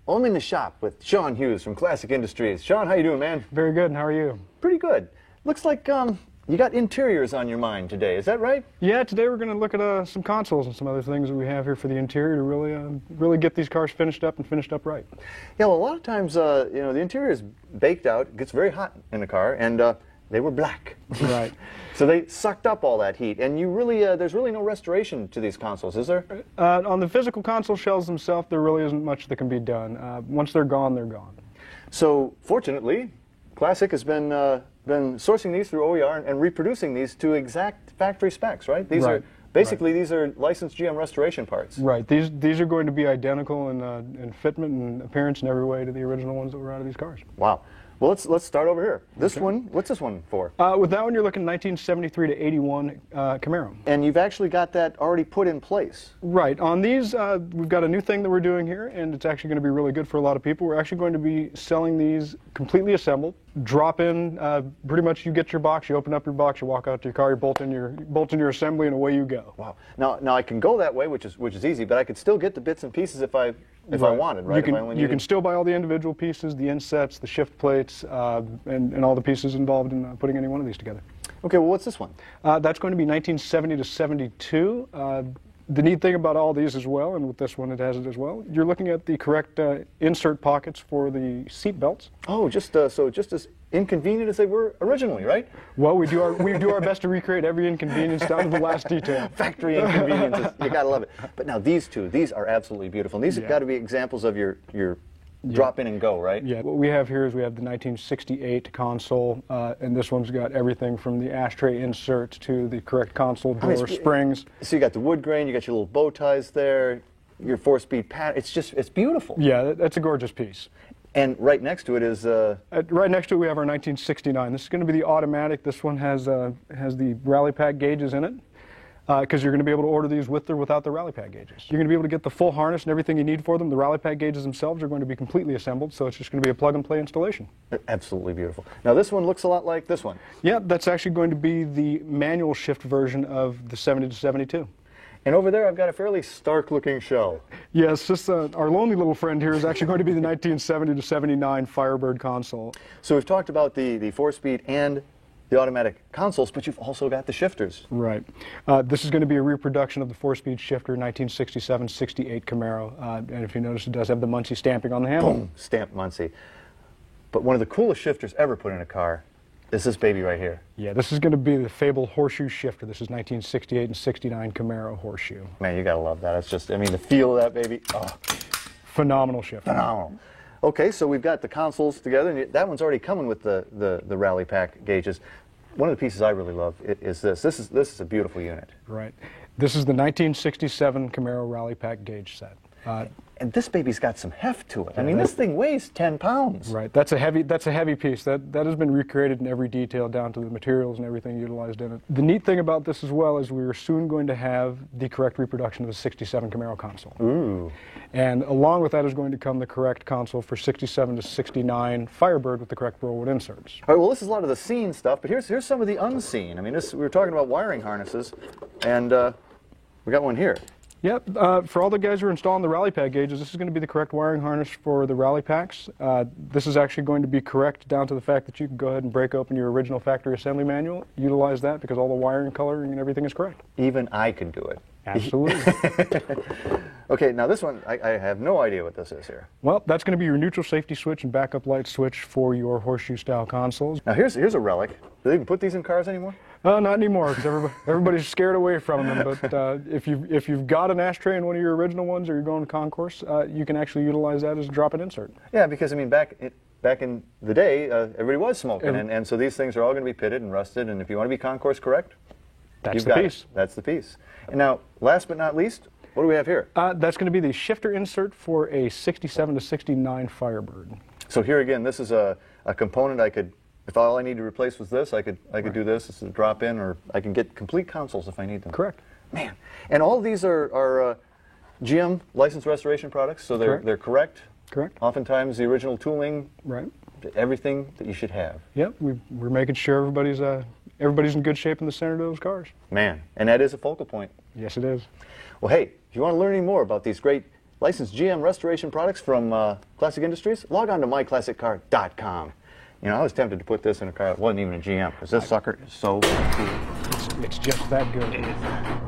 Well, I'm in the shop with Sean Hughes from Classic Industries. Sean, how you doing, man? Very good, and how are you? Pretty good. Looks like you got interiors on your mind today. Is that right? Yeah, today we're going to look at some consoles and some other things that we have here for the interior to really get these cars finished up and finished up right. Yeah, well, a lot of times, you know, the interior is baked out. It gets very hot in the car, and they were black. Right. So they sucked up all that heat, and you really, there's really no restoration to these consoles, is there? On the physical console shells themselves, there really isn't much that can be done. Once they're gone, they're gone. So, fortunately, Classic has been sourcing these through OER and reproducing these to exact factory specs, right? These Right. are basically these are licensed GM restoration parts. Right. These are going to be identical in fitment and appearance in every way to the original ones that were out of these cars. Wow. Well, let's start over here. This one, what's this one for? With that one, you're looking 1973 to 81 Camaro. And you've actually got that already put in place. Right. On these, we've got a new thing that we're doing here, and it's actually going to be really good for a lot of people. We're actually going to be selling these completely assembled. Drop in, pretty much you get your box, you open up your box, you walk out to your car, you bolt in your assembly, and away you go. Wow. Now I can go that way, which is easy, but I could still get the bits and pieces if I wanted, right? You can still buy all the individual pieces, the insets, the shift plates, and all the pieces involved in putting any one of these together. Okay, well, what's this one? That's going to be 1970 to 72. The neat thing about all these as well, and with this one it has it as well, you're looking at the correct insert pockets for the seat belts. Oh, just as inconvenient as they were originally, right? Well, we do our best to recreate every inconvenience down to the last detail. Factory inconveniences, you gotta love it. But now these are absolutely beautiful. And these have got to be examples of your drop in and go, right? Yeah. What we have here is we have the 1968 console, and this one's got everything from the ashtray inserts to the correct console door springs. So you got the wood grain, you got your little bow ties there, your 4-speed pattern. It's beautiful. Yeah, that's a gorgeous piece. And right next to it is right next to it we have our 1969. This is going to be the automatic. This one has the rally pack gauges in it. Because you're going to be able to order these with or without the rally pack gauges. You're going to be able to get the full harness and everything you need for them. The rally pack gauges themselves are going to be completely assembled, so it's just going to be a plug-and-play installation. Absolutely beautiful. Now this one looks a lot like this one. Yeah, that's actually going to be the manual shift version of the 70 to 72. And over there I've got a fairly stark-looking shell. Yes, our lonely little friend here is actually going to be the 1970 to 79 Firebird console. So we've talked about the 4-speed and the automatic consoles, but you've also got the shifters. Right. This is going to be a reproduction of the 4-speed shifter 1967-68 Camaro, and if you notice, it does have the Muncie stamping on the handle. Boom, stamped Muncie. But one of the coolest shifters ever put in a car is this baby right here. Yeah, this is going to be the fabled horseshoe shifter. This is 1968 and 69 Camaro horseshoe. Man, you gotta love that. It's just, I mean, the feel of that baby. Oh, phenomenal shifter. Phenomenal. Okay, so we've got the consoles together, and that one's already coming with the rally pack gauges. One of the pieces I really love is this. This is a beautiful unit. Right. This is the 1967 Camaro rally pack gauge set. And this baby's got some heft to it. I mean, this thing weighs 10 pounds. Right. That's a heavy piece. That has been recreated in every detail down to the materials and everything utilized in it. The neat thing about this as well is we are soon going to have the correct reproduction of the 67 Camaro console. Ooh. And along with that is going to come the correct console for 67 to 69 Firebird with the correct rollwood inserts. All right, well, this is a lot of the seen stuff, but here's some of the unseen. I mean, we were talking about wiring harnesses, and we got one here. Yep, for all the guys who are installing the rally pack gauges, this is going to be the correct wiring harness for the rally packs. This is actually going to be correct down to the fact that you can go ahead and break open your original factory assembly manual, utilize that because all the wiring, coloring, and everything is correct. Even I can do it. Absolutely. Okay, now this one, I have no idea what this is here. Well, that's going to be your neutral safety switch and backup light switch for your horseshoe-style consoles. Now here's a relic. Do they even put these in cars anymore? Not anymore, because everybody's scared away from them. But if you've got an ashtray in one of your original ones, or you're going to concourse, you can actually utilize that as a drop-in insert. Yeah, because I mean, back in the day, everybody was smoking, and so these things are all going to be pitted and rusted. And if you want to be concourse correct, that's the piece. That's the piece. And now, last but not least, what do we have here? That's going to be the shifter insert for a 67 to 69 Firebird. So here again, this is a component I could. If all I need to replace was this, I could do this. This is a drop-in, or I can get complete consoles if I need them. Correct. Man, and all of these are GM licensed restoration products, so they're correct. Correct. Oftentimes the original tooling. Right. Everything that you should have. Yep, we're making sure everybody's in good shape in the center of those cars. Man, and that is a focal point. Yes, it is. Well, hey, if you want to learn any more about these great licensed GM restoration products from Classic Industries, log on to myclassiccar.com. You know, I was tempted to put this in a car that wasn't even a GM because this sucker is so cool. It's just that good.